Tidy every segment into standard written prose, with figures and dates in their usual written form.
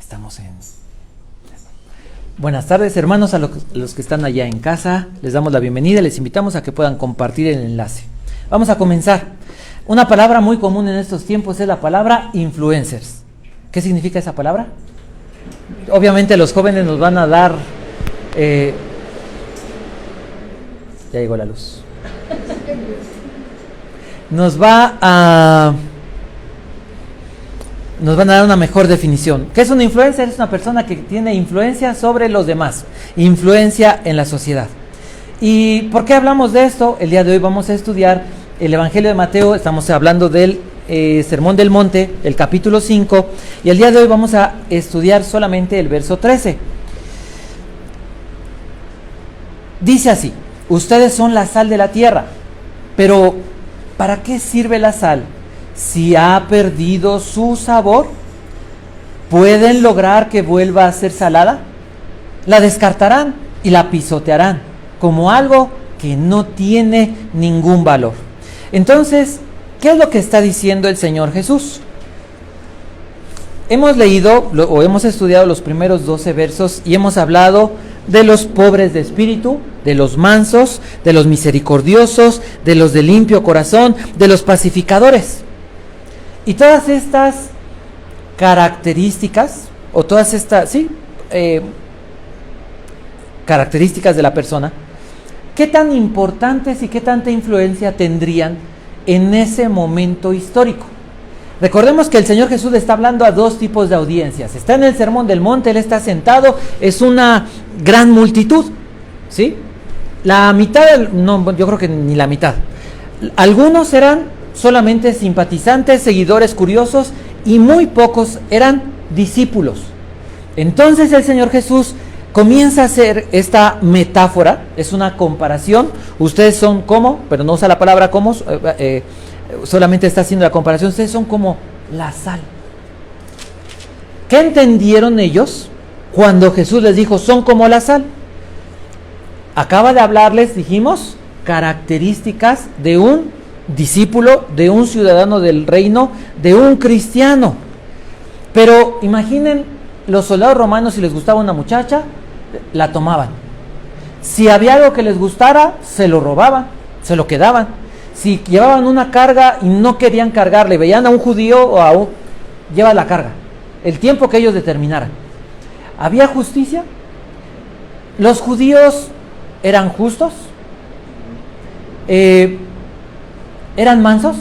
Estamos en... Buenas tardes, hermanos, a los que están allá en casa. Les damos la bienvenida y les invitamos a que puedan compartir el enlace. Vamos a comenzar. Una palabra muy común en estos tiempos es la palabra influencers. ¿Qué significa esa palabra? Obviamente los jóvenes nos van a dar... Ya llegó la luz. Nos van a dar una mejor definición. ¿Qué es un influencer? Es una persona que tiene influencia sobre los demás, influencia en la sociedad. ¿Y por qué hablamos de esto? El día de hoy vamos a estudiar el Evangelio de Mateo. Estamos hablando del Sermón del Monte, el capítulo 5, y el día de hoy vamos a estudiar solamente el verso 13. Dice así: ustedes son la sal de la tierra, pero ¿para qué sirve la sal si ha perdido su sabor? ¿Pueden lograr que vuelva a ser salada? La descartarán y la pisotearán como algo que no tiene ningún valor. Entonces, ¿qué es lo que está diciendo el Señor Jesús? Hemos leído o hemos estudiado los primeros 12 versos y hemos hablado de los pobres de espíritu, de los mansos, de los misericordiosos, de los de limpio corazón, de los pacificadores. Y todas estas características, o todas estas, características de la persona, ¿qué tan importantes y qué tanta influencia tendrían en ese momento histórico? Recordemos que el Señor Jesús está hablando a dos tipos de audiencias. Está en el Sermón del Monte, Él está sentado, es una gran multitud, ¿sí? La mitad, no, yo creo que ni la mitad. Algunos eran solamente simpatizantes, seguidores curiosos, y muy pocos eran discípulos. Entonces el Señor Jesús comienza a hacer esta metáfora, es una comparación. Ustedes son como, pero no usa la palabra como, solamente está haciendo la comparación. Ustedes son como la sal. ¿Qué entendieron ellos cuando Jesús les dijo son como la sal? Acaba de hablarles, dijimos, características de un discípulo, de un ciudadano del reino, de un cristiano. Pero imaginen, los soldados romanos, si les gustaba una muchacha, la tomaban. Si había algo que les gustara, se lo robaban, se lo quedaban. Si llevaban una carga y no querían cargarle, veían a un judío o a un... lleva la carga, el tiempo que ellos determinaran. ¿Había justicia? ¿Los judíos eran justos? ¿Eran mansos?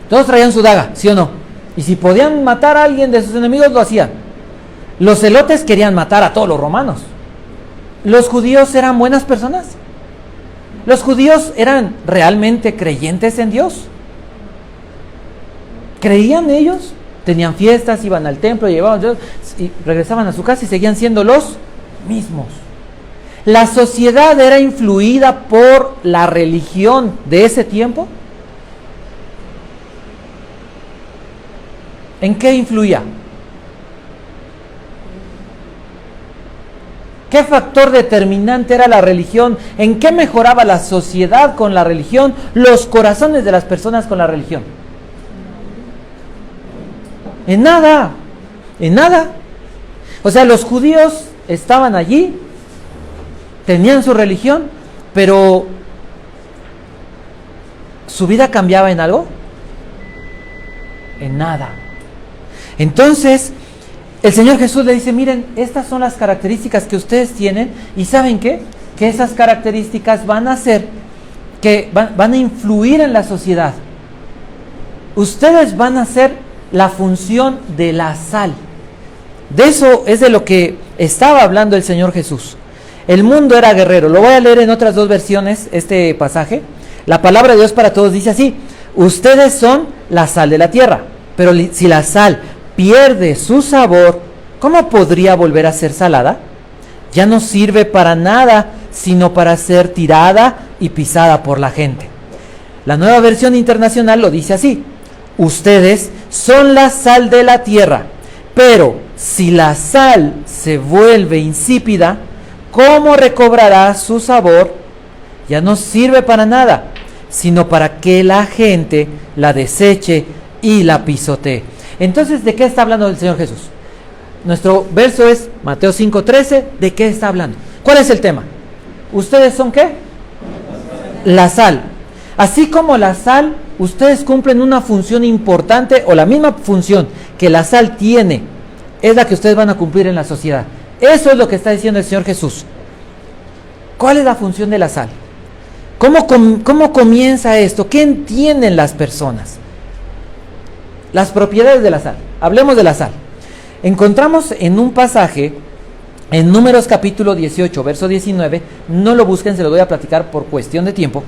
Todos traían su daga, ¿sí o no? Y si podían matar a alguien de sus enemigos, lo hacían. Los celotes querían matar a todos los romanos. ¿Los judíos eran buenas personas? ¿Los judíos eran realmente creyentes en Dios? ¿Creían ellos? Tenían fiestas, iban al templo, llevaban y regresaban a su casa y seguían siendo los mismos. ¿La sociedad era influida por la religión de ese tiempo? ¿En qué influía? ¿Qué factor determinante era la religión? ¿En qué mejoraba la sociedad con la religión, los corazones de las personas con la religión? En nada, en nada. O sea, los judíos estaban allí, tenían su religión, pero ¿su vida cambiaba en algo? En nada. Entonces, el Señor Jesús le dice, miren, estas son las características que ustedes tienen, y ¿saben qué? Que esas características van a hacer, que van a influir en la sociedad. Ustedes van a hacer la función de la sal. De eso es de lo que estaba hablando el Señor Jesús. El mundo era guerrero. Lo voy a leer en otras dos versiones, este pasaje. La palabra de Dios para todos dice así: ustedes son la sal de la tierra, pero si la sal pierde su sabor, ¿cómo podría volver a ser salada? Ya no sirve para nada, sino para ser tirada y pisada por la gente. La Nueva Versión Internacional lo dice así: ustedes son la sal de la tierra, pero si la sal se vuelve insípida, ¿cómo recobrará su sabor? Ya no sirve para nada, sino para que la gente la deseche y la pisotee. Entonces, ¿de qué está hablando el Señor Jesús? Nuestro verso es Mateo 5:13. ¿De qué está hablando? ¿Cuál es el tema? ¿Ustedes son qué? La sal. Así como la sal, ustedes cumplen una función importante, o la misma función que la sal tiene, es la que ustedes van a cumplir en la sociedad. Eso es lo que está diciendo el Señor Jesús. ¿Cuál es la función de la sal? ¿Cómo comienza esto? ¿Qué entienden las personas? Las propiedades de la sal. Hablemos de la sal. Encontramos en un pasaje, en Números capítulo 18, verso 19, no lo busquen, se lo voy a platicar por cuestión de tiempo.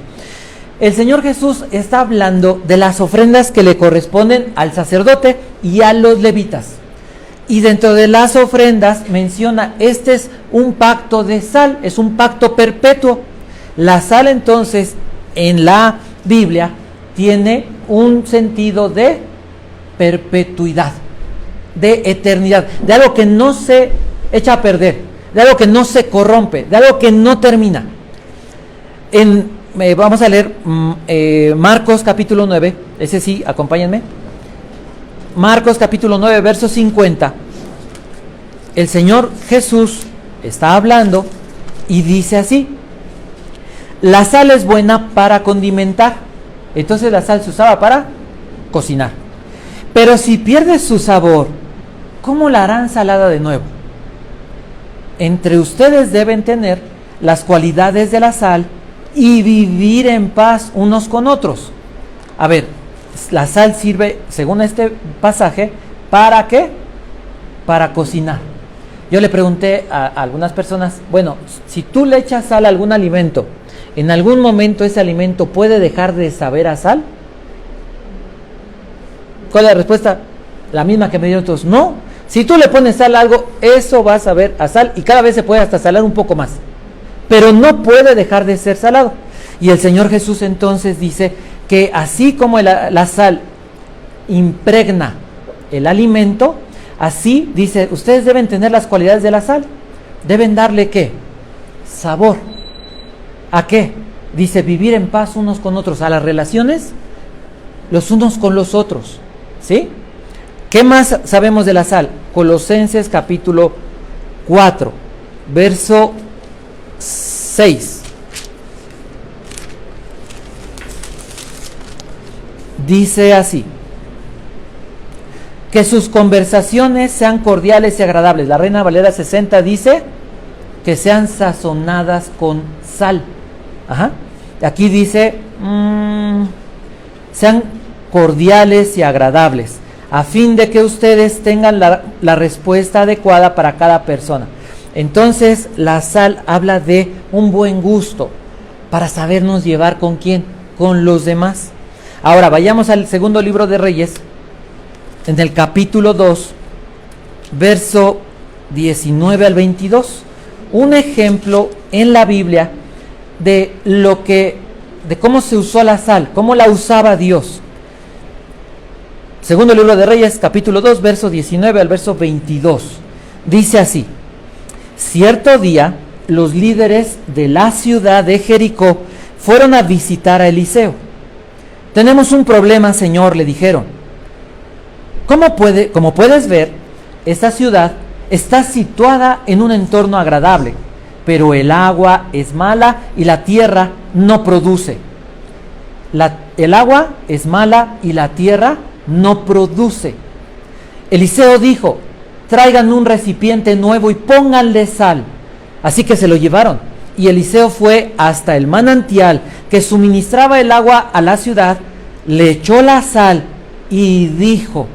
El Señor Jesús está hablando de las ofrendas que le corresponden al sacerdote y a los levitas. Y dentro de las ofrendas menciona, este es un pacto de sal, es un pacto perpetuo. La sal entonces en la Biblia tiene un sentido de perpetuidad, de eternidad, de algo que no se echa a perder, de algo que no se corrompe, de algo que no termina. Vamos a leer Marcos capítulo 9, ese sí, acompáñenme. Marcos capítulo 9, verso 50. El Señor Jesús está hablando y dice así: la sal es buena para condimentar. Entonces la sal se usaba para cocinar. Pero si pierde su sabor, ¿cómo la harán salada de nuevo? Entre ustedes deben tener las cualidades de la sal y vivir en paz unos con otros. A ver, la sal sirve, según este pasaje, ¿para qué? Para cocinar. Yo le pregunté a algunas personas, bueno, si tú le echas sal a algún alimento, ¿en algún momento ese alimento puede dejar de saber a sal? ¿Cuál es la respuesta? La misma que me dieron todos. No, si tú le pones sal a algo, eso va a saber a sal y cada vez se puede hasta salar un poco más. Pero no puede dejar de ser salado. Y el Señor Jesús entonces dice que así como la sal impregna el alimento, así dice, ustedes deben tener las cualidades de la sal. Deben darle ¿qué? Sabor. ¿A qué? Dice, vivir en paz unos con otros, a las relaciones, los unos con los otros. ¿Sí? ¿Qué más sabemos de la sal? Colosenses capítulo 4, verso 6. Dice así: que sus conversaciones sean cordiales y agradables. La Reina Valera 60 dice que sean sazonadas con sal. Ajá. Aquí dice sean cordiales y agradables, a fin de que ustedes tengan la respuesta adecuada para cada persona. Entonces la sal habla de un buen gusto para sabernos llevar ¿con quién? Con los demás. Ahora vayamos al segundo libro de Reyes, en el capítulo 2, verso 19 al 22. Un ejemplo en la Biblia de cómo se usó la sal, cómo la usaba Dios. Segundo libro de Reyes, capítulo 2, verso 19 al verso 22. Dice así: cierto día, los líderes de la ciudad de Jericó fueron a visitar a Eliseo. Tenemos un problema, Señor, le dijeron. Como puedes ver, esta ciudad está situada en un entorno agradable, pero el agua es mala y la tierra no produce. El agua es mala y la tierra no produce. Eliseo dijo: traigan un recipiente nuevo y pónganle sal. Así que se lo llevaron, y Eliseo fue hasta el manantial que suministraba el agua a la ciudad, le echó la sal y dijo: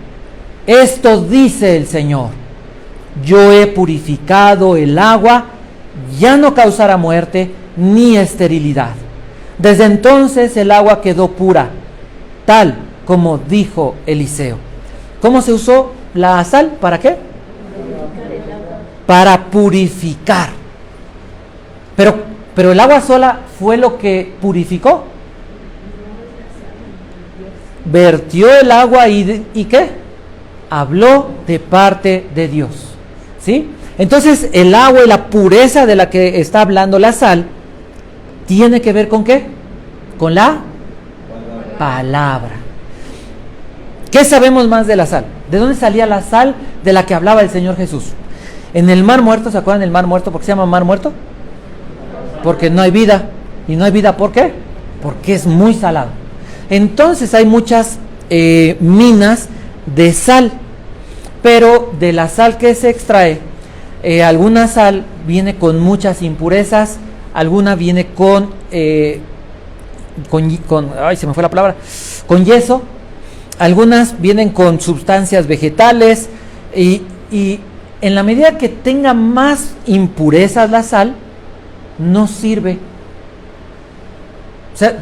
esto dice el Señor, yo he purificado el agua, ya no causará muerte ni esterilidad. Desde entonces el agua quedó pura, tal como dijo Eliseo. ¿Cómo se usó la sal? ¿Para qué? Para purificar. Pero el agua sola fue lo que purificó. Vertió el agua y ¿qué? Habló de parte de Dios. ¿Sí? Entonces el agua y la pureza de la que está hablando la sal tiene que ver ¿con qué? Con la palabra. ¿Qué sabemos más de la sal? ¿De dónde salía la sal de la que hablaba el Señor Jesús? En el Mar Muerto, ¿se acuerdan del Mar Muerto? ¿Por qué se llama Mar Muerto? Porque no hay vida. ¿Y no hay vida por qué? Porque es muy salado. Entonces hay muchas minas de sal, pero de la sal que se extrae, alguna sal viene con muchas impurezas, alguna viene con ay, se me fue la palabra, con yeso, algunas vienen con sustancias vegetales y en la medida que tenga más impurezas la sal, no sirve. O sea,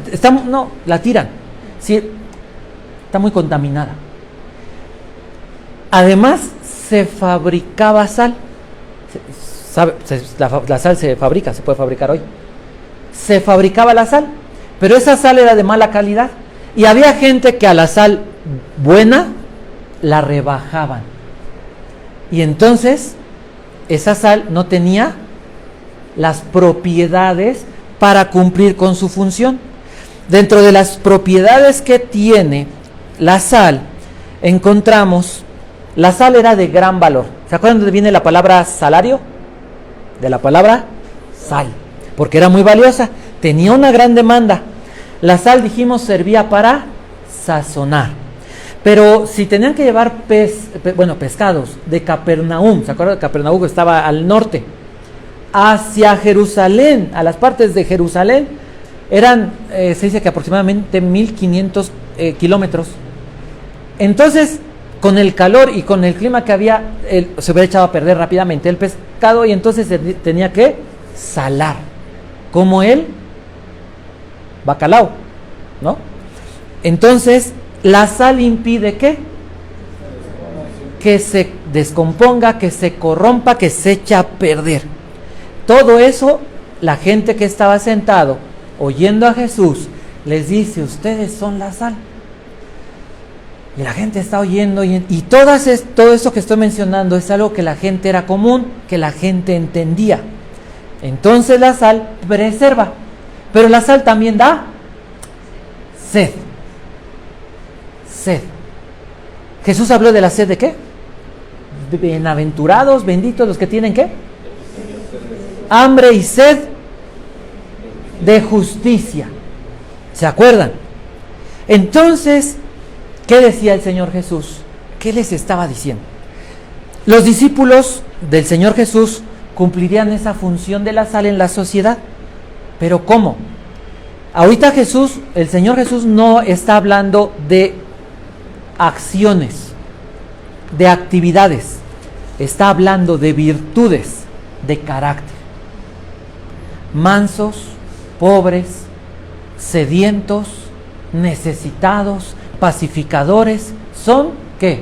la tiran. Sí, está muy contaminada. Además, se fabricaba sal. La sal se fabrica, se puede fabricar hoy. Se fabricaba la sal, pero esa sal era de mala calidad. Y había gente que a la sal buena la rebajaban. Y entonces, esa sal no tenía las propiedades para cumplir con su función. Dentro de las propiedades que tiene la sal, encontramos, la sal era de gran valor. ¿Se acuerdan de dónde viene la palabra salario? De la palabra sal, porque era muy valiosa, tenía una gran demanda. La sal, dijimos, servía para sazonar. Pero si tenían que llevar pescados de Capernaum, ¿se acuerdan de Capernaum que estaba al norte? Hacia Jerusalén, a las partes de Jerusalén, eran, se dice que aproximadamente 1500 kilómetros. Entonces, con el calor y con el clima que había, se hubiera echado a perder rápidamente el pescado y entonces se tenía que salar, como el bacalao, ¿no? Entonces, la sal impide ¿qué? Que se descomponga, que se corrompa, que se eche a perder. Todo eso, la gente que estaba sentado oyendo a Jesús les dice: ustedes son la sal. Y la gente está oyendo y todo eso que estoy mencionando es algo que la gente era común, que la gente entendía. Entonces la sal preserva, pero la sal también da sed. Sed. Jesús habló de la sed de ¿qué? Bienaventurados, benditos los que tienen ¿qué? Hambre y sed de justicia. ¿Se acuerdan? Entonces, ¿qué decía el Señor Jesús? ¿Qué les estaba diciendo? Los discípulos del Señor Jesús cumplirían esa función de la sal en la sociedad. ¿Pero cómo? Ahorita el Señor Jesús no está hablando de acciones, de actividades. Está hablando de virtudes de carácter. Mansos, pobres, sedientos, necesitados, pacificadores, son ¿qué?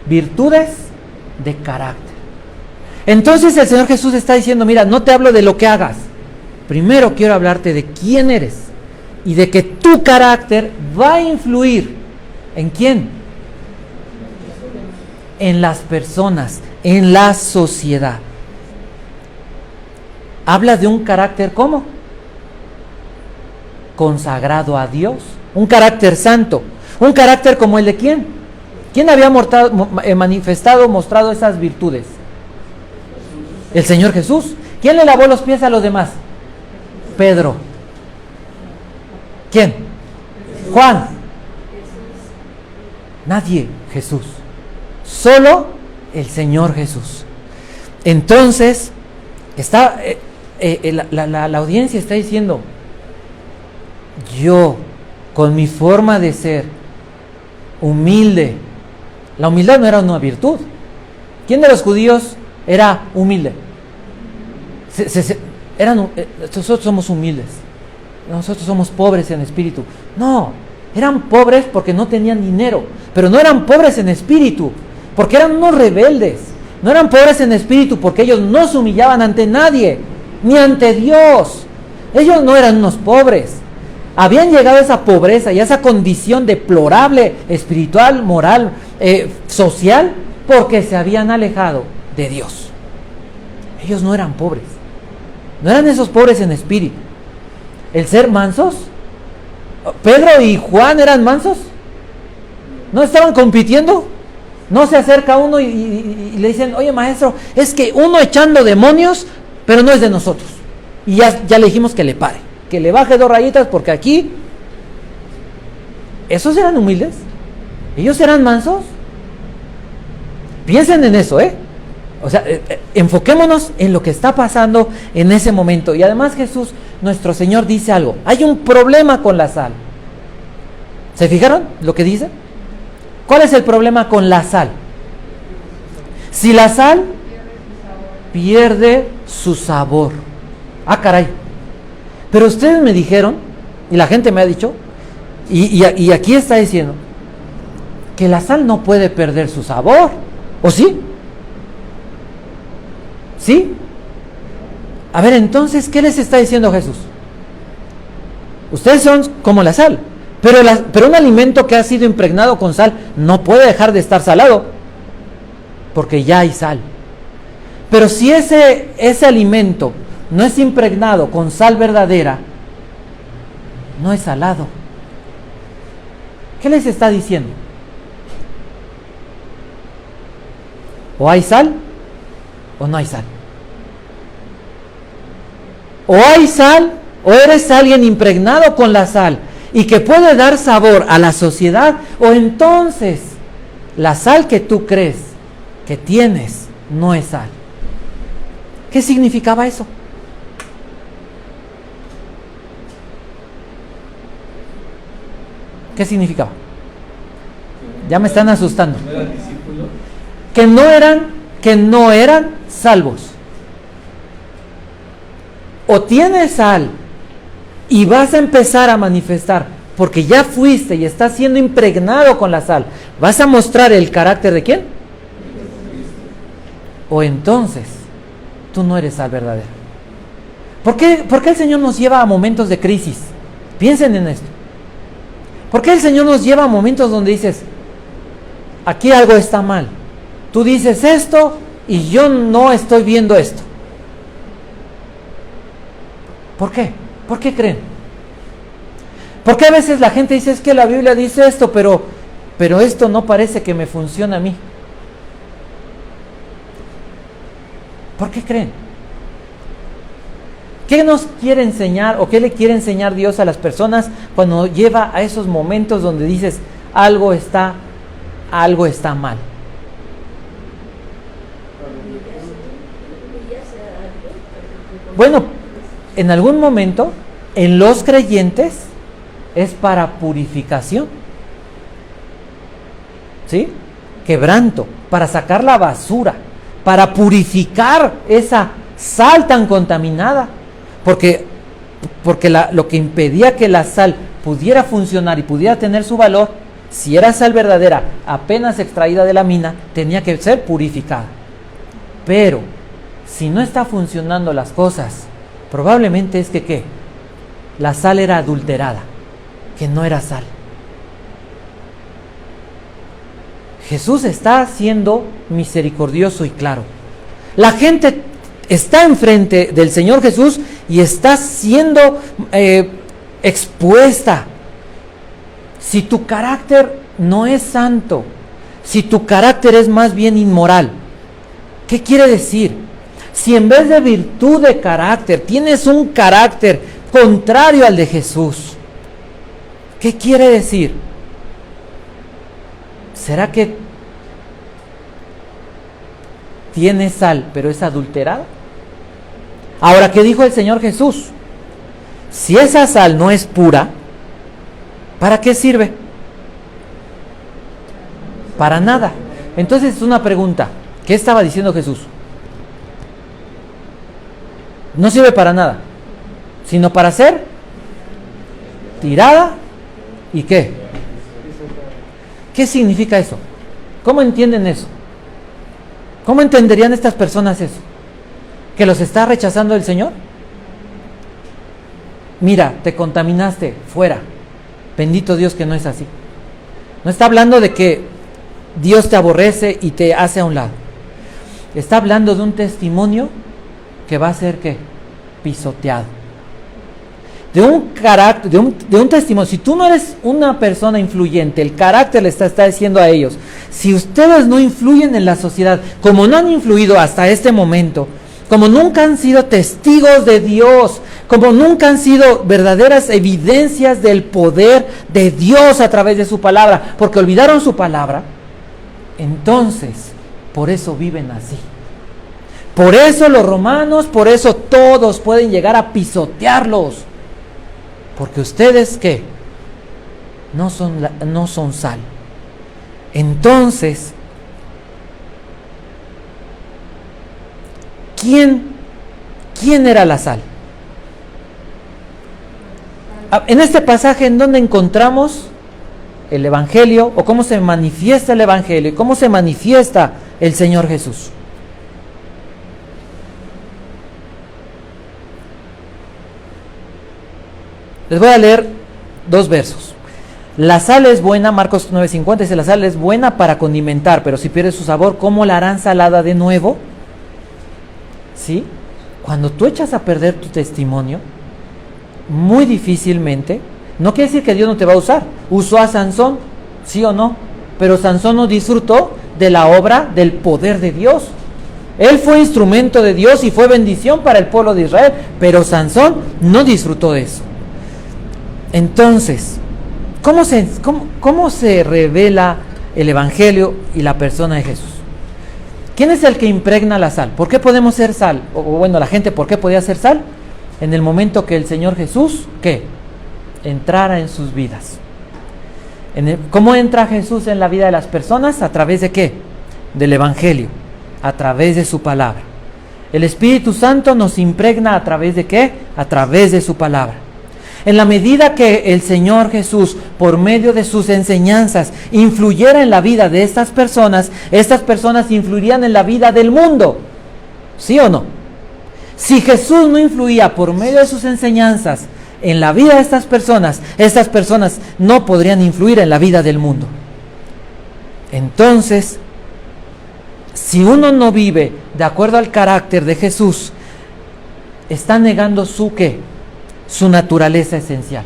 Virtudes de carácter. Entonces el Señor Jesús está diciendo: mira, no te hablo de lo que hagas, primero quiero hablarte de quién eres y de que tu carácter va a influir ¿en quién? En las personas, en la sociedad. Habla de un carácter ¿cómo? Consagrado a Dios, un carácter santo, un carácter como el de ¿quién? ¿Quién había mostrado esas virtudes? El Señor Jesús. ¿Quién le lavó los pies a los demás? Pedro. ¿Quién? Juan. Nadie. Jesús. Solo el Señor Jesús. Entonces, la audiencia está diciendo: yo, con mi forma de ser humilde. La humildad no era una virtud. ¿Quién de los judíos era humilde? Nosotros somos humildes, nosotros somos pobres en espíritu. No, eran pobres porque no tenían dinero, pero no eran pobres en espíritu porque eran unos rebeldes. No eran pobres en espíritu porque ellos no se humillaban ante nadie, ni ante Dios. Ellos no eran unos pobres. Habían llegado a esa pobreza y a esa condición deplorable, espiritual, moral, social, porque se habían alejado de Dios. Ellos no eran pobres. No eran esos pobres en espíritu. El ser mansos. ¿Pedro y Juan eran mansos? ¿No estaban compitiendo? No se acerca uno y le dicen, oye maestro, es que uno echando demonios, pero no es de nosotros. Y ya le dijimos que le pare, que le baje 2 rayitas, porque aquí, ¿esos eran humildes? ¿Ellos eran mansos? Piensen en eso, O sea, enfoquémonos en lo que está pasando en ese momento. Y además Jesús, nuestro Señor, dice algo. Hay un problema con la sal. ¿Se fijaron lo que dice? ¿Cuál es el problema con la sal? Si la sal pierde su sabor. Ah, caray. Pero ustedes me dijeron, y la gente me ha dicho, y aquí está diciendo, que la sal no puede perder su sabor. ¿O sí? ¿Sí? A ver, entonces, ¿qué les está diciendo Jesús? Ustedes son como la sal. Pero un alimento que ha sido impregnado con sal no puede dejar de estar salado, porque ya hay sal. Pero si ese alimento no es impregnado con sal verdadera, no es salado. ¿Qué les está diciendo? O hay sal o no hay sal. O hay sal o eres alguien impregnado con la sal y que puede dar sabor a la sociedad, o entonces la sal que tú crees que tienes no es sal. ¿Qué significaba eso? ¿Qué significaba? Ya me están asustando. Que no eran salvos. O tienes sal y vas a empezar a manifestar, porque ya fuiste y estás siendo impregnado con la sal, ¿vas a mostrar el carácter de quién? O entonces tú no eres sal verdadera. ¿Por qué el Señor nos lleva a momentos de crisis? Piensen en esto. ¿Por qué el Señor nos lleva a momentos donde dices, aquí algo está mal? Tú dices esto y yo no estoy viendo esto. ¿Por qué? ¿Por qué creen? Porque a veces la gente dice, es que la Biblia dice esto, pero esto no parece que me funcione a mí. ¿Por qué creen? ¿Qué nos quiere enseñar o qué le quiere enseñar Dios a las personas cuando lleva a esos momentos donde dices, algo está mal? Bueno, en algún momento, en los creyentes, es para purificación. ¿Sí? Quebranto, para sacar la basura, para purificar esa sal tan contaminada. Porque lo que impedía que la sal pudiera funcionar y pudiera tener su valor, si era sal verdadera, apenas extraída de la mina, tenía que ser purificada. Pero, si no está funcionando las cosas, probablemente es que ¿qué? La sal era adulterada, que no era sal. Jesús está siendo misericordioso y claro. La gente está enfrente del Señor Jesús y está siendo expuesta. Si tu carácter no es santo, si tu carácter es más bien inmoral, ¿qué quiere decir? Si en vez de virtud de carácter tienes un carácter contrario al de Jesús, ¿qué quiere decir? ¿Será que tiene sal, pero es adulterada? Ahora, ¿qué dijo el Señor Jesús? Si esa sal no es pura, ¿para qué sirve? Para nada. Entonces es una pregunta. ¿Qué estaba diciendo Jesús? No sirve para nada, sino para ser tirada y ¿qué? ¿Qué significa eso? ¿Cómo entienden eso? ¿Cómo entenderían estas personas eso? ¿Que los está rechazando el Señor? Mira, te contaminaste, fuera. Bendito Dios que no es así. No está hablando de que Dios te aborrece y te hace a un lado. Está hablando de un testimonio que va a ser ¿qué? Pisoteado. de un carácter, de un testimonio. Si tú no eres una persona influyente, el carácter le está diciendo a ellos, si ustedes no influyen en la sociedad, como no han influido hasta este momento, como nunca han sido testigos de Dios, como nunca han sido verdaderas evidencias del poder de Dios a través de su palabra, porque olvidaron su palabra, entonces, por eso viven así. Por eso los romanos, por eso todos pueden llegar a pisotearlos. Porque ustedes, ¿qué? No son sal. Entonces, ¿quién era la sal? En este pasaje, ¿en dónde encontramos el Evangelio? ¿O cómo se manifiesta el Evangelio? ¿Y cómo se manifiesta el Señor Jesús? Les voy a leer 2 versos. La sal es buena, Marcos 9:50 dice, la sal es buena para condimentar, pero si pierde su sabor, ¿cómo la harán salada de nuevo? ¿Sí? Cuando tú echas a perder tu testimonio, muy difícilmente, no quiere decir que Dios no te va a usar. Usó a Sansón, sí o no, pero Sansón no disfrutó de la obra del poder de Dios. Él fue instrumento de Dios y fue bendición para el pueblo de Israel, pero Sansón no disfrutó de eso. Entonces, ¿cómo se revela el Evangelio y la persona de Jesús? ¿Quién es el que impregna la sal? ¿Por qué podemos ser sal? O bueno, la gente, ¿por qué podía ser sal? En el momento que el Señor Jesús, ¿qué? Entrara en sus vidas. ¿Cómo entra Jesús en la vida de las personas? ¿A través de qué? Del Evangelio, a través de su palabra. El Espíritu Santo nos impregna a través de qué? A través de su palabra. En la medida que el Señor Jesús, por medio de sus enseñanzas, influyera en la vida de estas personas influirían en la vida del mundo. ¿Sí o no? Si Jesús no influía por medio de sus enseñanzas en la vida de estas personas no podrían influir en la vida del mundo. Entonces, si uno no vive de acuerdo al carácter de Jesús, está negando su ¿qué? Su naturaleza esencial.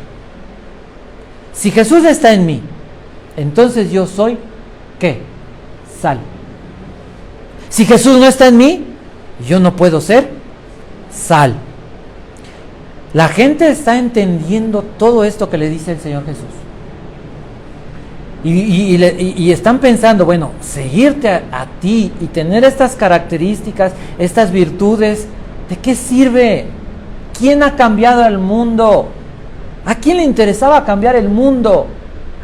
Si Jesús está en mí, entonces yo soy ¿qué? Sal. Si Jesús no está en mí, yo no puedo ser sal. La gente está entendiendo todo esto que le dice el Señor Jesús. Y están pensando, bueno, seguirte a ti y tener estas características, estas virtudes, ¿de qué sirve? ¿Quién ha cambiado el mundo? ¿A quién le interesaba cambiar el mundo?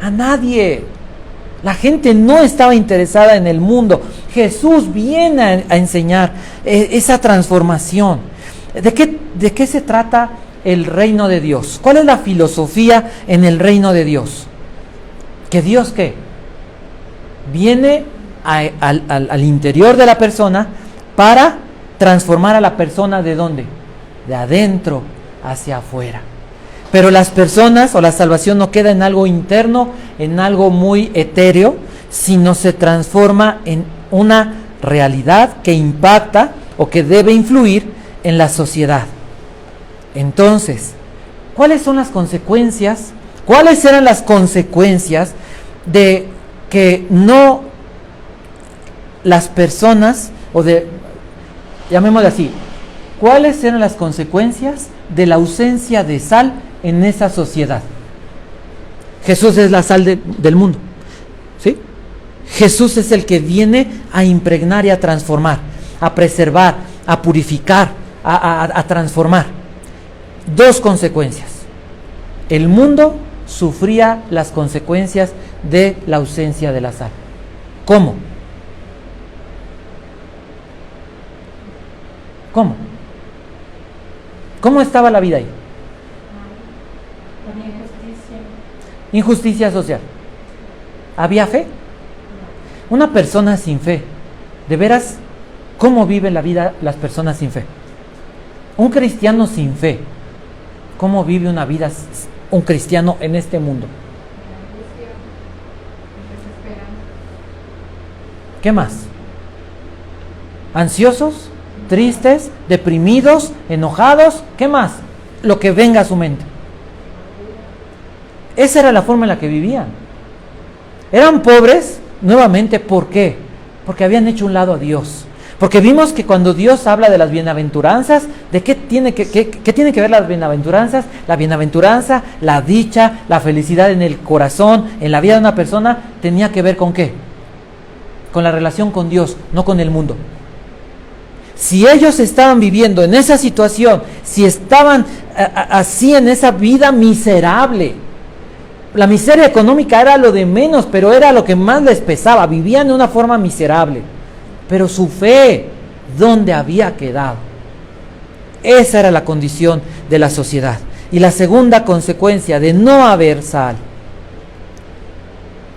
A nadie. La gente no estaba interesada en el mundo. Jesús viene a enseñar esa transformación. ¿De qué se trata el reino de Dios? ¿Cuál es la filosofía en el reino de Dios? Que Dios, ¿qué? Viene al interior de la persona para transformar a la persona, ¿de dónde? De adentro hacia afuera. Pero las personas o la salvación no queda en algo interno, en algo muy etéreo, sino se transforma en una realidad que impacta o que debe influir en la sociedad. Entonces, ¿cuáles son las consecuencias? ¿Cuáles eran las consecuencias de que no las personas, llamémoslo así, ¿cuáles eran las consecuencias de la ausencia de sal en esa sociedad? Jesús es la sal del mundo, ¿sí? Jesús es el que viene a impregnar y a transformar, a preservar, a purificar, a transformar. 2 consecuencias. El mundo sufría las consecuencias de la ausencia de la sal. ¿Cómo? ¿Cómo? ¿Cómo estaba la vida ahí? Había injusticia. Injusticia social. ¿Había fe? Una persona sin fe, de veras, ¿cómo vive la vida las personas sin fe? Un cristiano sin fe, ¿cómo vive una vida un cristiano en este mundo? ¿Qué más? ¿Ansiosos? ¿Tristes? ¿Deprimidos? ¿Enojados? ¿Qué más? Lo que venga a su mente. Esa era la forma en la que vivían. Eran pobres, nuevamente, ¿por qué? Porque habían hecho un lado a Dios. Porque vimos que cuando Dios habla de las bienaventuranzas, ¿de qué tiene que ver las bienaventuranzas? La bienaventuranza, la dicha, la felicidad en el corazón, en la vida de una persona, tenía que ver ¿con qué? Con la relación con Dios, no con el mundo. Si ellos estaban viviendo en esa situación, si estaban así en esa vida miserable, la miseria económica era lo de menos, pero era lo que más les pesaba, vivían de una forma miserable. Pero su fe, ¿dónde había quedado? Esa era la condición de la sociedad. Y la segunda consecuencia de no haber sal.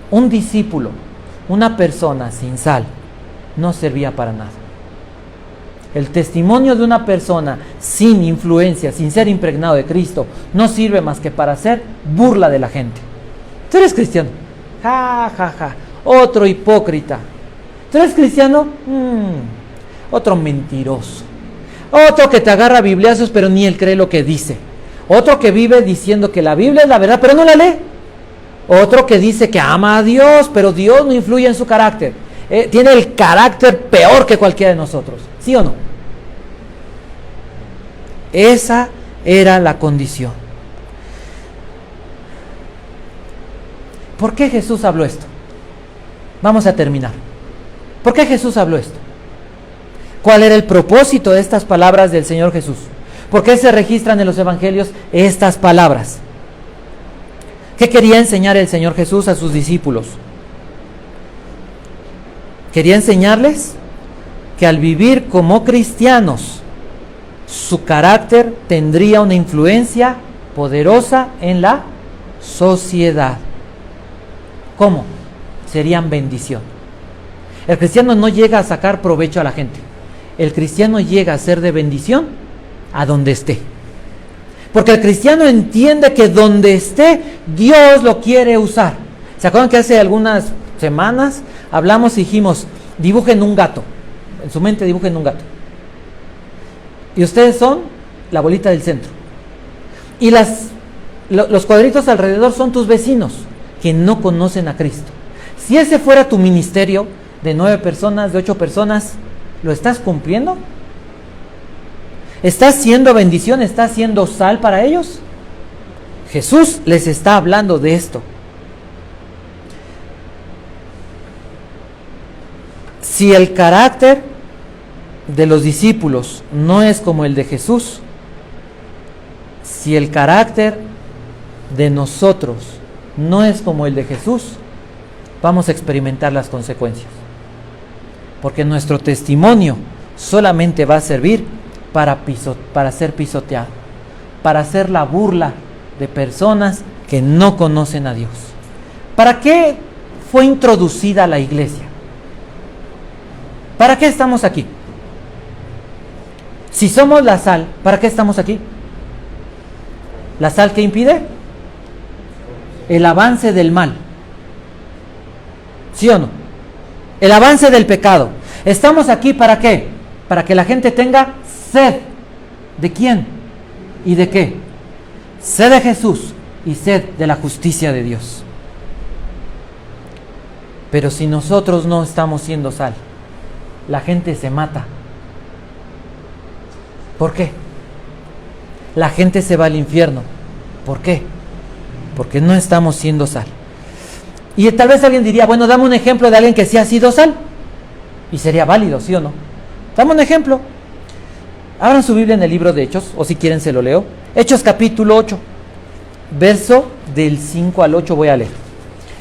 Un discípulo, una persona sin sal, no servía para nada. El testimonio de una persona sin influencia, sin ser impregnado de Cristo, no sirve más que para hacer burla de la gente. ¿Tú eres cristiano? Ja, ja, ja. Otro hipócrita. ¿Tú eres cristiano? Otro mentiroso. Otro que te agarra bibliazos, pero ni él cree lo que dice. Otro que vive diciendo que la Biblia es la verdad, pero no la lee. Otro que dice que ama a Dios, pero Dios no influye en su carácter. Tiene el carácter peor que cualquiera de nosotros. ¿Sí o no? Esa era la condición. ¿Por qué Jesús habló esto? Vamos a terminar. ¿Por qué Jesús habló esto? ¿Cuál era el propósito de estas palabras del Señor Jesús? ¿Por qué se registran en los evangelios estas palabras? ¿Qué quería enseñar el Señor Jesús a sus discípulos? Quería enseñarles que al vivir como cristianos, su carácter tendría una influencia poderosa en la sociedad. ¿Cómo? Serían bendición. El cristiano no llega a sacar provecho a la gente. El cristiano llega a ser de bendición a donde esté. Porque el cristiano entiende que donde esté, Dios lo quiere usar. ¿Se acuerdan que hace algunas semanas hablamos y dijimos, dibujen un gato? En su mente dibujen un gato. Y ustedes son la bolita del centro. Y los cuadritos alrededor son tus vecinos que no conocen a Cristo. Si ese fuera tu ministerio de 9 personas, de 8 personas, ¿lo estás cumpliendo? ¿Estás siendo bendición? ¿Estás siendo sal para ellos? Jesús les está hablando de esto. Si el carácter de los discípulos no es como el de Jesús, si el carácter de nosotros no es como el de Jesús, vamos a experimentar las consecuencias. Porque nuestro testimonio solamente va a servir para ser pisoteado, para hacer la burla de personas que no conocen a Dios. ¿Para qué fue introducida la iglesia? ¿Para qué estamos aquí? Si somos la sal, ¿para qué estamos aquí? ¿La sal qué impide? El avance del mal. ¿Sí o no? El avance del pecado. ¿Estamos aquí para qué? Para que la gente tenga sed. ¿De quién? ¿Y de qué? Sed de Jesús y sed de la justicia de Dios. Pero si nosotros no estamos siendo sal, la gente se mata. ¿Por qué? La gente se va al infierno. ¿Por qué? Porque no estamos siendo sal. Y tal vez alguien diría, bueno, dame un ejemplo de alguien que sí ha sido sal. Y sería válido, ¿sí o no? Dame un ejemplo. Abran su Biblia en el libro de Hechos, o si quieren se lo leo. Hechos capítulo 8, verso del 5 al 8 voy a leer.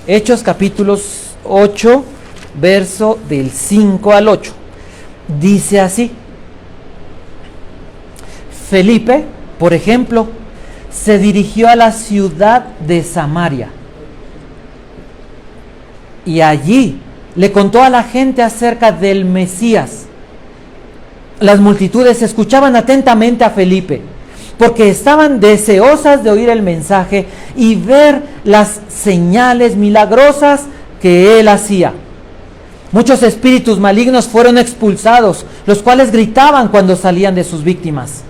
Hechos capítulo 8, verso del 5 al 8. Dice así. Felipe, por ejemplo, se dirigió a la ciudad de Samaria. Y allí le contó a la gente acerca del Mesías. Las multitudes escuchaban atentamente a Felipe, porque estaban deseosas de oír el mensaje y ver las señales milagrosas que él hacía. Muchos espíritus malignos fueron expulsados, los cuales gritaban cuando salían de sus víctimas.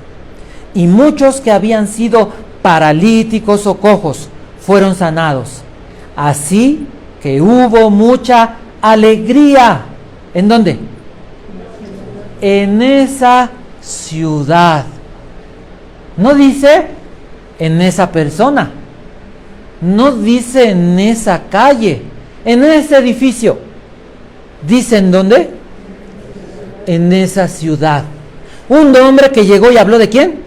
Y muchos que habían sido paralíticos o cojos fueron sanados. Así que hubo mucha alegría. ¿En dónde? En esa ciudad. No dice en esa persona. No dice en esa calle. En ese edificio. Dice en dónde? En esa ciudad. Un hombre que llegó y habló ¿de quién?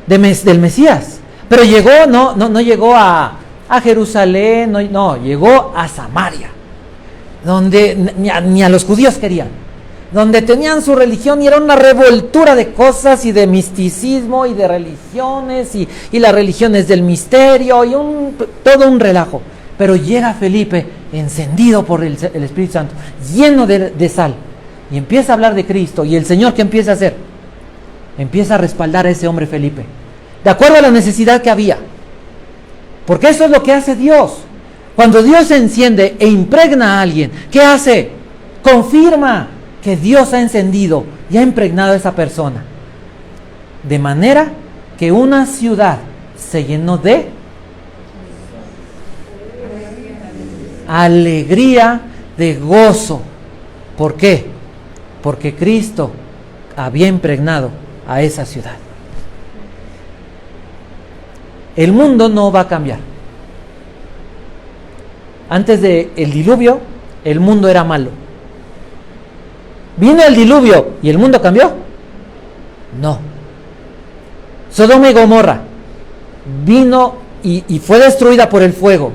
Del Mesías. Pero llegó, no llegó a Jerusalén, no, llegó a Samaria, donde ni a los judíos querían, donde tenían su religión y era una revoltura de cosas y de misticismo y de religiones y las religiones del misterio y todo un relajo. Pero llega Felipe encendido por el Espíritu Santo, lleno de sal, y empieza a hablar de Cristo. Y el Señor, ¿qué empieza a hacer? Empieza a respaldar a ese hombre Felipe, de acuerdo a la necesidad que había. Porque eso es lo que hace Dios. Cuando Dios se enciende e impregna a alguien, ¿qué hace? Confirma que Dios ha encendido y ha impregnado a esa persona. De manera que una ciudad se llenó de alegría, de gozo. ¿Por qué? Porque Cristo había impregnado a esa ciudad. El mundo no va a cambiar. Antes del diluvio, el mundo era malo. ¿Vino el diluvio y el mundo cambió? No. Sodoma y Gomorra vino y fue destruida por el fuego.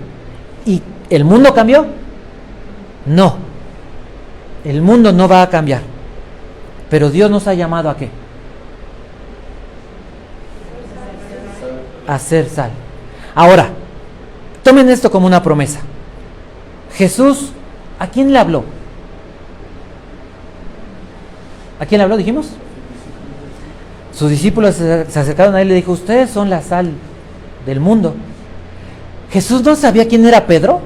¿Y el mundo cambió? No. El mundo no va a cambiar. Pero Dios nos ha llamado ¿a qué? A ser sal. Ahora, tomen esto como una promesa. Jesús, ¿a quién le habló? ¿A quién le habló, dijimos? Sus discípulos se acercaron a él y le dijo: ustedes son la sal del mundo. ¿Jesús no sabía quién era Pedro?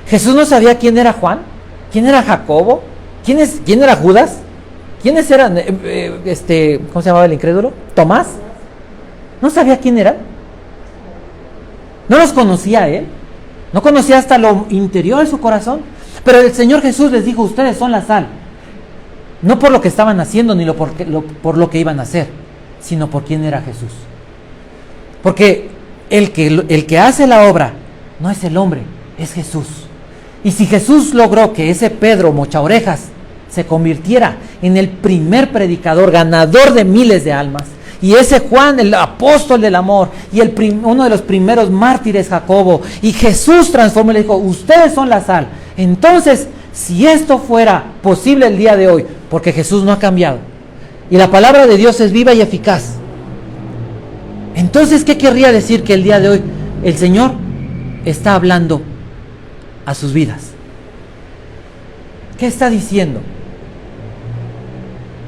¿Jesús no sabía quién era Juan? ¿Quién era Jacobo? ¿Quién era Judas? ¿Quiénes eran? ¿Cómo se llamaba el incrédulo? ¿Tomás? ¿No sabía quién eran? ¿No los conocía él? ¿No conocía hasta lo interior de su corazón? Pero el Señor Jesús les dijo: ustedes son la sal. No por lo que estaban haciendo ni por lo que iban a hacer, sino por quién era Jesús. Porque el que hace la obra no es el hombre, es Jesús. Y si Jesús logró que ese Pedro mochaorejas se convirtiera en el primer predicador, ganador de miles de almas, y ese Juan, el apóstol del amor, y uno de los primeros mártires, Jacobo, y Jesús transformó y le dijo: ustedes son la sal. Entonces, si esto fuera posible el día de hoy, porque Jesús no ha cambiado, y la palabra de Dios es viva y eficaz, entonces, ¿qué querría decir que el día de hoy el Señor está hablando a sus vidas? ¿Qué está diciendo?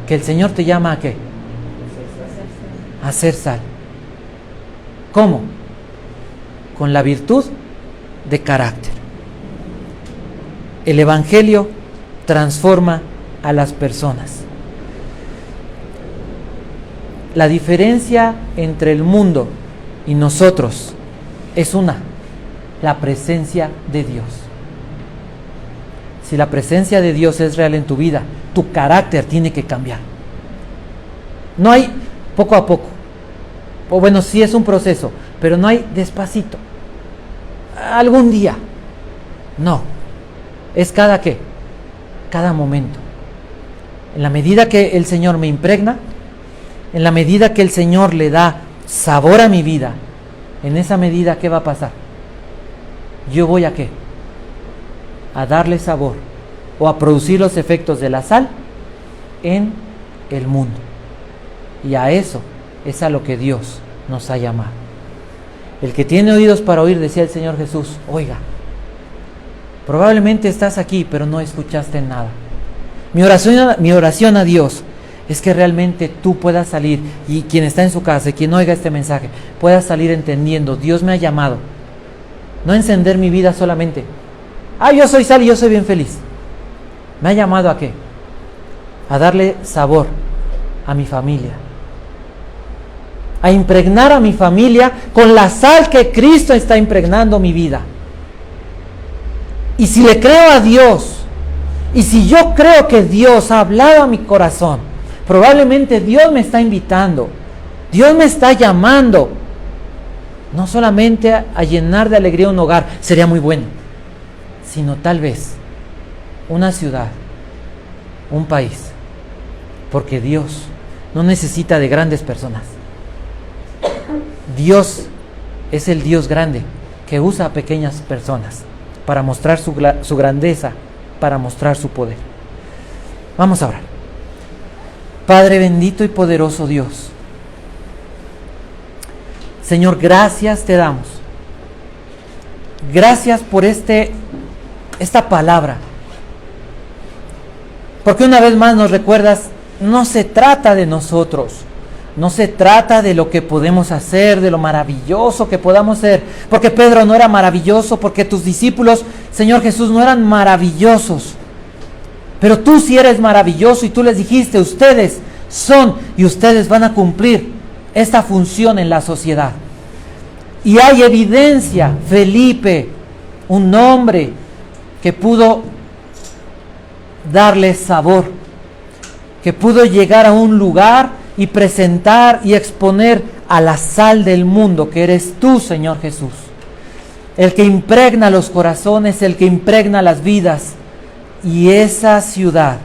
Que el Señor te llama ¿a qué? A ser sal. ¿Cómo? Con la virtud de carácter. El Evangelio transforma a las personas. La diferencia entre el mundo y nosotros es la presencia de Dios. Si la presencia de Dios es real en tu vida, tu carácter tiene que cambiar. No hay poco a poco. O bueno, sí es un proceso, pero no hay despacito. Algún día. No. Es cada qué. Cada momento. En la medida que el Señor me impregna, en la medida que el Señor le da sabor a mi vida, en esa medida, ¿qué va a pasar? Yo voy a ¿qué? A darle sabor o a producir los efectos de la sal en el mundo. Y a eso es a lo que Dios nos ha llamado. El que tiene oídos para oír, decía el Señor Jesús, oiga. Probablemente estás aquí, pero no escuchaste nada. Mi oración a Dios es que realmente tú puedas salir, y quien está en su casa y quien oiga este mensaje, pueda salir entendiendo: Dios me ha llamado. No encender mi vida solamente. Yo soy sal y yo soy bien feliz. Me ha llamado ¿a qué? A darle sabor a mi familia, a impregnar a mi familia con la sal que Cristo está impregnando mi vida. Y si le creo a Dios, y si yo creo que Dios ha hablado a mi corazón, probablemente Dios me está invitando, Dios me está llamando, no solamente a llenar de alegría un hogar, sería muy bueno, sino tal vez una ciudad, un país, porque Dios no necesita de grandes personas. Dios es el Dios grande que usa a pequeñas personas para mostrar su grandeza, para mostrar su poder. Vamos a orar. Padre bendito y poderoso Dios, Señor, gracias te damos. Gracias por esta palabra. Porque una vez más nos recuerdas, no se trata de nosotros, no se trata de lo que podemos hacer, de lo maravilloso que podamos ser, porque Pedro no era maravilloso, porque tus discípulos, Señor Jesús, no eran maravillosos, pero tú sí eres maravilloso y tú les dijiste, ustedes son y ustedes van a cumplir esta función en la sociedad. Y hay evidencia, Felipe, un hombre que pudo darle sabor, que pudo llegar a un lugar y presentar y exponer a la sal del mundo, que eres tú, Señor Jesús, el que impregna los corazones, el que impregna las vidas, y esa ciudad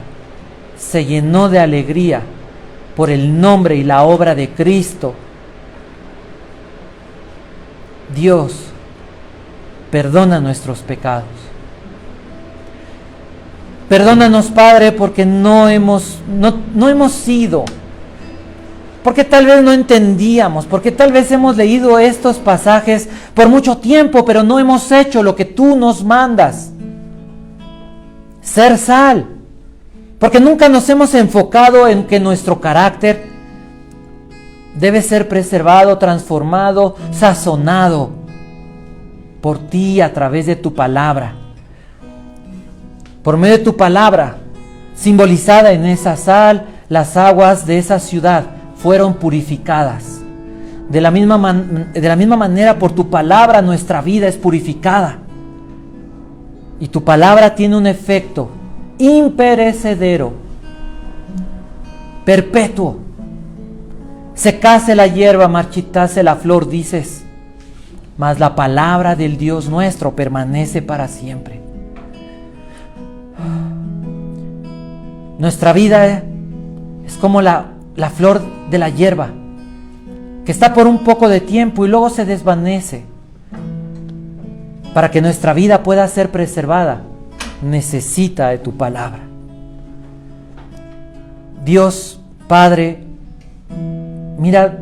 se llenó de alegría por el nombre y la obra de Cristo. Dios, perdona nuestros pecados. Perdónanos, Padre, porque no hemos sido, porque tal vez no entendíamos, porque tal vez hemos leído estos pasajes por mucho tiempo, pero no hemos hecho lo que tú nos mandas. Ser sal, porque nunca nos hemos enfocado en que nuestro carácter debe ser preservado, transformado, sazonado por ti a través de tu palabra. Por medio de tu palabra, simbolizada en esa sal, las aguas de esa ciudad fueron purificadas. De la misma manera, por tu palabra, nuestra vida es purificada. Y tu palabra tiene un efecto imperecedero, perpetuo. Secase la hierba, marchitase la flor, dices, mas la palabra del Dios nuestro permanece para siempre. Nuestra vida es como la flor de la hierba, que está por un poco de tiempo y luego se desvanece. Para que nuestra vida pueda ser preservada, necesita de tu palabra. Dios, Padre, mira,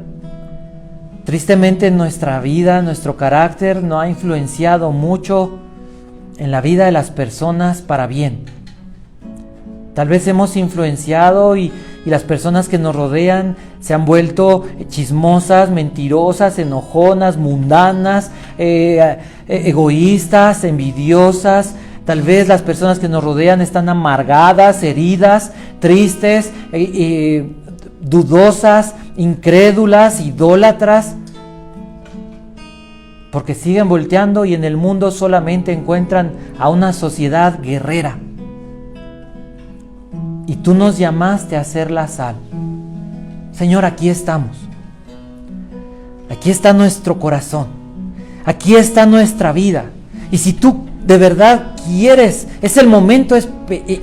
tristemente nuestra vida, nuestro carácter no ha influenciado mucho en la vida de las personas para bien. Tal vez hemos influenciado y las personas que nos rodean se han vuelto chismosas, mentirosas, enojonas, mundanas, egoístas, envidiosas. Tal vez las personas que nos rodean están amargadas, heridas, tristes, dudosas, incrédulas, idólatras, porque siguen volteando y en el mundo solamente encuentran a una sociedad guerrera. Y tú nos llamaste a ser la sal. Señor, aquí estamos. Aquí está nuestro corazón. Aquí está nuestra vida. Y si tú de verdad quieres, es el momento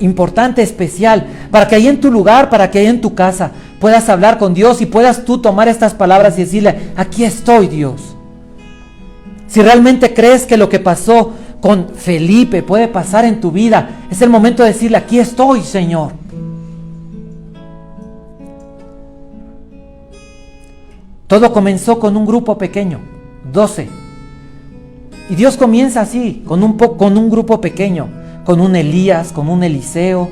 importante, especial, para que ahí en tu lugar, para que ahí en tu casa puedas hablar con Dios y puedas tú tomar estas palabras y decirle, aquí estoy, Dios. Si realmente crees que lo que pasó con Felipe puede pasar en tu vida, es el momento de decirle, aquí estoy, Señor. Todo comenzó con un grupo pequeño, 12. Y Dios comienza así, con un grupo pequeño, con un Elías, con un Eliseo,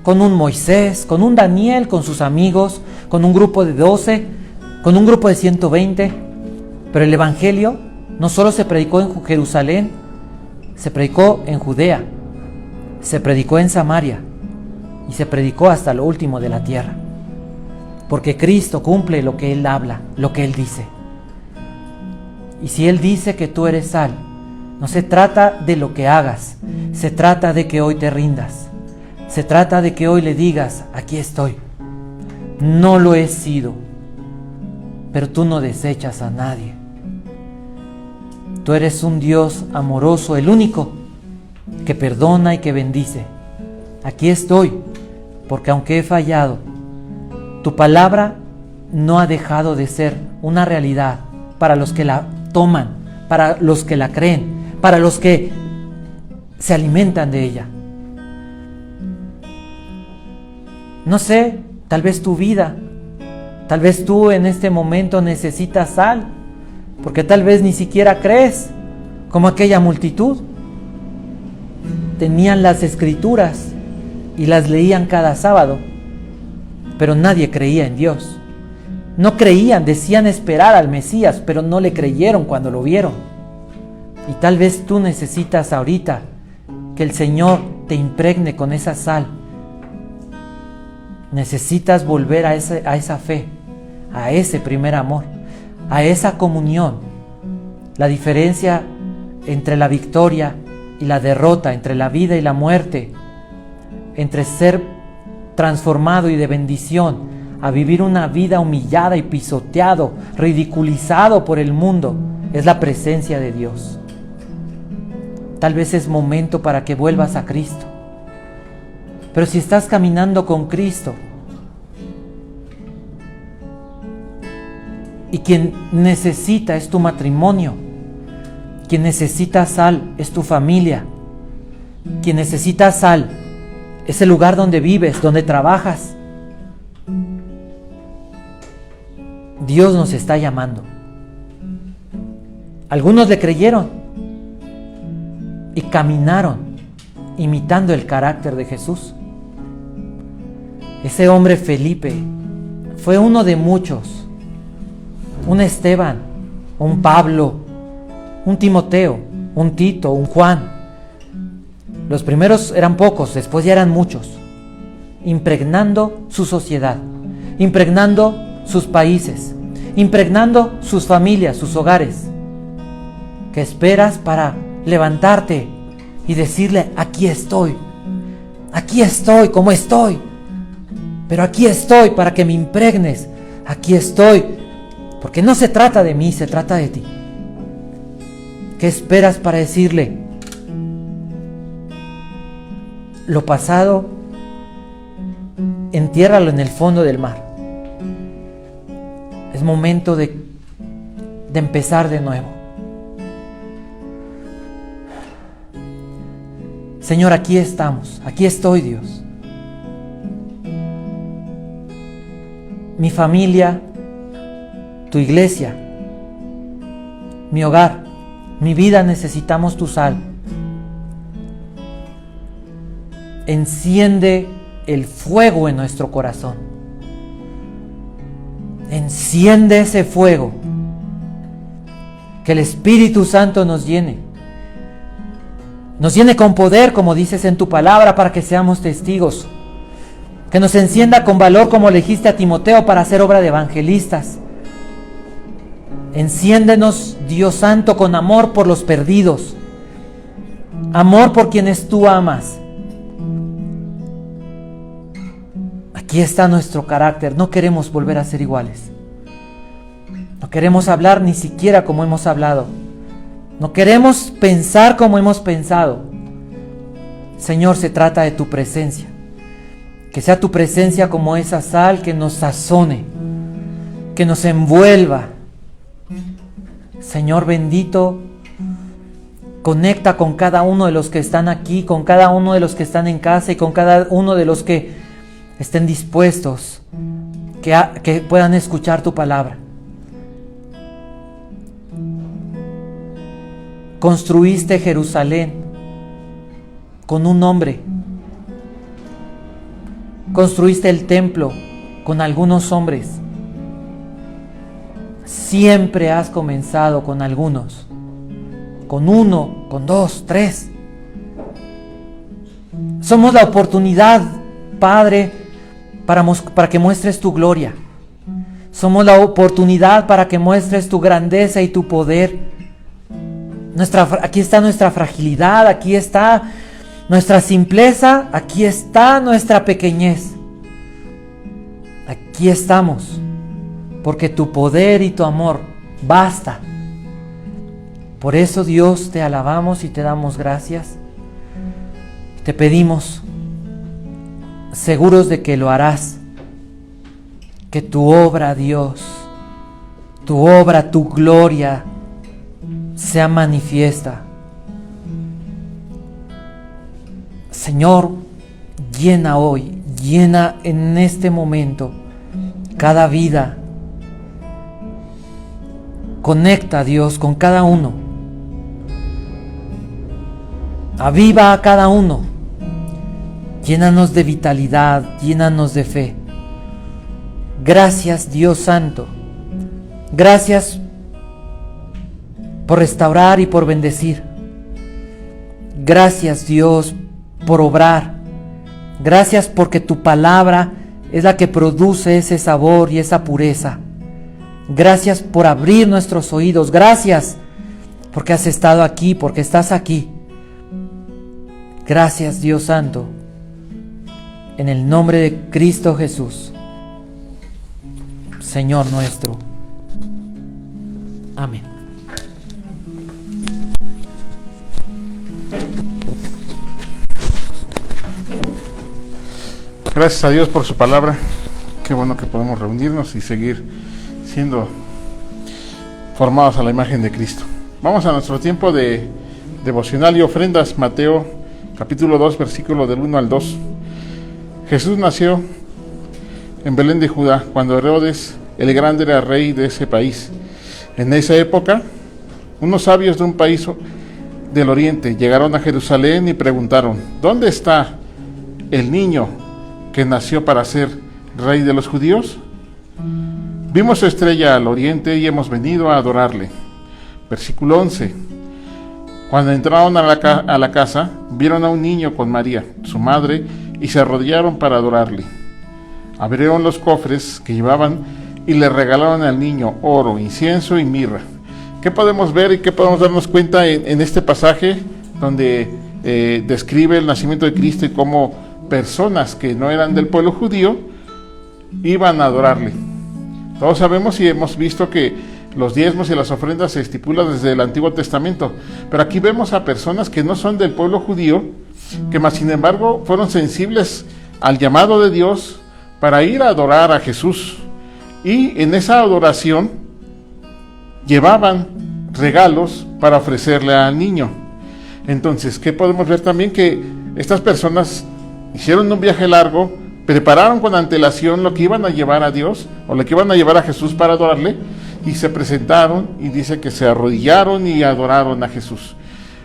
con un Moisés, con un Daniel, con sus amigos, con un grupo de 12, con un grupo de 120. Pero el Evangelio no solo se predicó en Jerusalén, se predicó en Judea, se predicó en Samaria y se predicó hasta lo último de la tierra. porque Cristo cumple lo que Él habla, lo que Él dice. Y si Él dice que tú eres sal, no se trata de lo que hagas, se trata de que hoy te rindas, se trata de que hoy le digas, aquí estoy, no lo he sido, pero tú no desechas a nadie. Tú eres un Dios amoroso, el único que perdona y que bendice. Aquí estoy, porque aunque he fallado, tu palabra no ha dejado de ser una realidad para los que la toman, para los que la creen, para los que se alimentan de ella. No sé, tal vez tu vida, tal vez tú en este momento necesitas sal, porque tal vez ni siquiera crees, como aquella multitud. Tenían las escrituras y las leían cada sábado, pero nadie creía en Dios. No creían, decían esperar al Mesías, pero no le creyeron cuando lo vieron. Y tal vez tú necesitas ahorita que el Señor te impregne con esa sal. Necesitas volver a esa fe, a ese primer amor, a esa comunión. La diferencia entre la victoria y la derrota, entre la vida y la muerte, entre ser transformado y de bendición a vivir una vida humillada y pisoteado, ridiculizado por el mundo, es la presencia de Dios. Tal vez es momento para que vuelvas a Cristo. Pero si estás caminando con Cristo y quien necesita es tu matrimonio, quien necesita sal es tu familia, quien necesita sal es el lugar donde vives, donde trabajas, Dios nos está llamando. Algunos le creyeron y caminaron imitando el carácter de Jesús. Ese hombre Felipe fue uno de muchos, un Esteban, un Pablo, un Timoteo, un Tito, un Juan. Los primeros eran pocos, después ya eran muchos, impregnando su sociedad, impregnando sus países, impregnando sus familias, sus hogares. ¿Qué esperas para levantarte y decirle, aquí estoy como estoy, pero aquí estoy para que me impregnes, aquí estoy, porque no se trata de mí, se trata de ti? ¿Qué esperas para decirle, lo pasado, entiérralo en el fondo del mar? Es momento de empezar de nuevo. Señor, aquí estamos, aquí estoy, Dios. Mi familia, tu iglesia, mi hogar, mi vida, necesitamos tu sal. Enciende el fuego en nuestro corazón. Enciende ese fuego. Que el Espíritu Santo nos llene. Nos llene con poder, como dices en tu palabra, para que seamos testigos. Que nos encienda con valor, como le dijiste a Timoteo, para hacer obra de evangelistas. Enciéndenos, Dios Santo, con amor por los perdidos. Amor por quienes tú amas. Aquí está nuestro carácter. No queremos volver a ser iguales. No queremos hablar ni siquiera como hemos hablado. No queremos pensar como hemos pensado. Señor, se trata de tu presencia. Que sea tu presencia como esa sal que nos sazone, que nos envuelva. Señor bendito, conecta con cada uno de los que están aquí, con cada uno de los que están en casa y con cada uno de los que estén dispuestos, que puedan escuchar tu palabra. Construiste Jerusalén con un hombre. Construiste el templo con algunos hombres. Siempre has comenzado con algunos. Con uno, con dos, tres. Somos la oportunidad, Padre, para que muestres tu gloria. Somos la oportunidad para que muestres tu grandeza y tu poder. Aquí está nuestra fragilidad, aquí está nuestra simpleza, aquí está nuestra pequeñez. Aquí estamos, porque tu poder y tu amor basta. Por eso, Dios, te alabamos y te damos gracias. Te pedimos, seguros de que lo harás, que tu obra, Dios, tu obra, tu gloria, sea manifiesta. Señor, llena hoy, llena en este momento cada vida. Conecta, Dios, con cada uno. Aviva a cada uno. Llénanos de vitalidad, llénanos de fe. Gracias, Dios Santo. Gracias por restaurar y por bendecir. Gracias, Dios, por obrar. Gracias porque tu palabra es la que produce ese sabor y esa pureza. Gracias por abrir nuestros oídos. Gracias porque has estado aquí, porque estás aquí. Gracias, Dios Santo. En el nombre de Cristo Jesús, Señor nuestro. Amén. Gracias a Dios por su palabra. Qué bueno que podemos reunirnos y seguir siendo formados a la imagen de Cristo. Vamos a nuestro tiempo de devocional y ofrendas. Mateo capítulo 2, versículo del 1 al 2. Jesús nació en Belén de Judá, cuando Herodes el Grande era rey de ese país. En esa época, unos sabios de un país del oriente llegaron a Jerusalén y preguntaron: ¿dónde está el niño que nació para ser rey de los judíos? Vimos su estrella al oriente y hemos venido a adorarle. Versículo 11. Cuando entraron a la casa, vieron a un niño con María, su madre, y se arrodillaron para adorarle. Abrieron los cofres que llevaban y le regalaron al niño oro, incienso y mirra. ¿Qué podemos ver y qué podemos darnos cuenta en este pasaje donde describe el nacimiento de Cristo y cómo personas que no eran del pueblo judío iban a adorarle? Todos sabemos y hemos visto que los diezmos y las ofrendas se estipulan desde el Antiguo Testamento, pero aquí vemos a personas que no son del pueblo judío, que más sin embargo fueron sensibles al llamado de Dios para ir a adorar a Jesús, y en esa adoración llevaban regalos para ofrecerle al niño. Entonces, ¿qué podemos ver también? Que estas personas hicieron un viaje largo, prepararon con antelación lo que iban a llevar a Dios, o lo que iban a llevar a Jesús para adorarle, y se presentaron, y dice que se arrodillaron y adoraron a Jesús.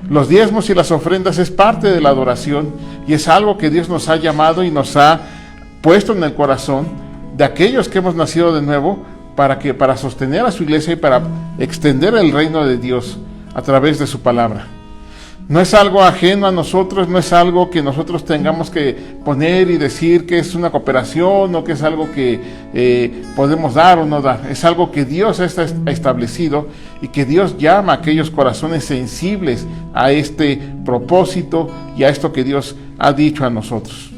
Los diezmos y las ofrendas es parte de la adoración, y es algo que Dios nos ha llamado y nos ha puesto en el corazón de aquellos que hemos nacido de nuevo, para sostener a su iglesia y para extender el reino de Dios a través de su palabra. No es algo ajeno a nosotros, no es algo que nosotros tengamos que poner y decir que es una cooperación o que es algo que podemos dar o no dar. Es algo que Dios ha establecido y que Dios llama a aquellos corazones sensibles a este propósito y a esto que Dios ha dicho a nosotros.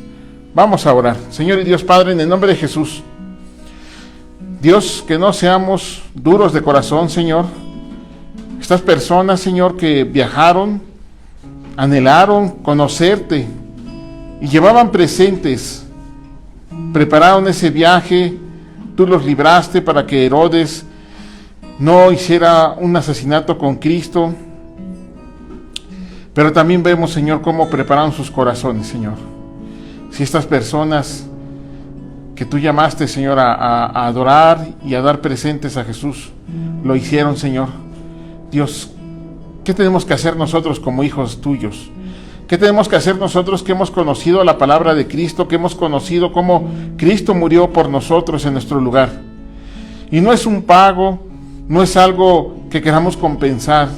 Vamos a orar. Señor y Dios Padre, en el nombre de Jesús, Dios, que no seamos duros de corazón, Señor. Estas personas, Señor, que viajaron, anhelaron conocerte y llevaban presentes, prepararon ese viaje, tú los libraste para que Herodes no hiciera un asesinato con Cristo, pero también vemos, Señor, cómo prepararon sus corazones, Señor. Si estas personas que tú llamaste, Señor, a adorar y a dar presentes a Jesús, lo hicieron, Señor, Dios, ¿qué tenemos que hacer nosotros como hijos tuyos? ¿Qué tenemos que hacer nosotros que hemos conocido la palabra de Cristo, que hemos conocido cómo Cristo murió por nosotros en nuestro lugar? Y no es un pago, no es algo que queramos compensar,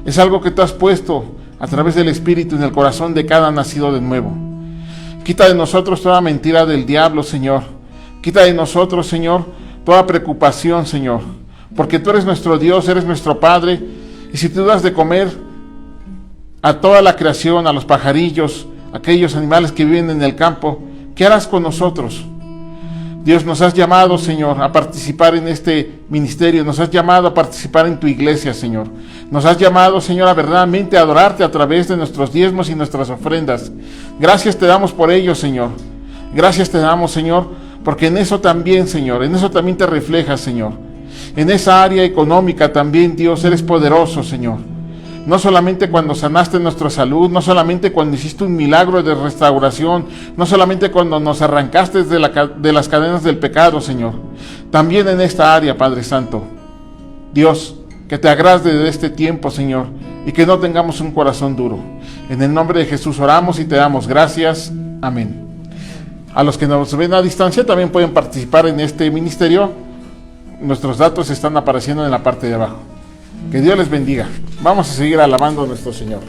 es algo que tú has puesto a través del Espíritu en el corazón de cada nacido de nuevo. Quita de nosotros toda mentira del diablo, Señor. Quita de nosotros, Señor, toda preocupación, Señor, porque tú eres nuestro Dios, eres nuestro Padre, y si tú das de comer a toda la creación, a los pajarillos, a aquellos animales que viven en el campo, ¿qué harás con nosotros? Dios, nos has llamado, Señor, a participar en este ministerio, nos has llamado a participar en tu iglesia, Señor. Nos has llamado, Señor, a verdaderamente adorarte a través de nuestros diezmos y nuestras ofrendas. Gracias te damos por ello, Señor. Gracias te damos, Señor, porque en eso también, Señor, en eso también te reflejas, Señor. En esa área económica también, Dios, eres poderoso, Señor. No solamente cuando sanaste nuestra salud, no solamente cuando hiciste un milagro de restauración, no solamente cuando nos arrancaste de las cadenas del pecado, Señor. También en esta área, Padre Santo. Dios, que te agrade de este tiempo, Señor, y que no tengamos un corazón duro. En el nombre de Jesús oramos y te damos gracias. Amén. A los que nos ven a distancia también pueden participar en este ministerio. Nuestros datos están apareciendo en la parte de abajo. Que Dios les bendiga. Vamos a seguir alabando a nuestro Señor.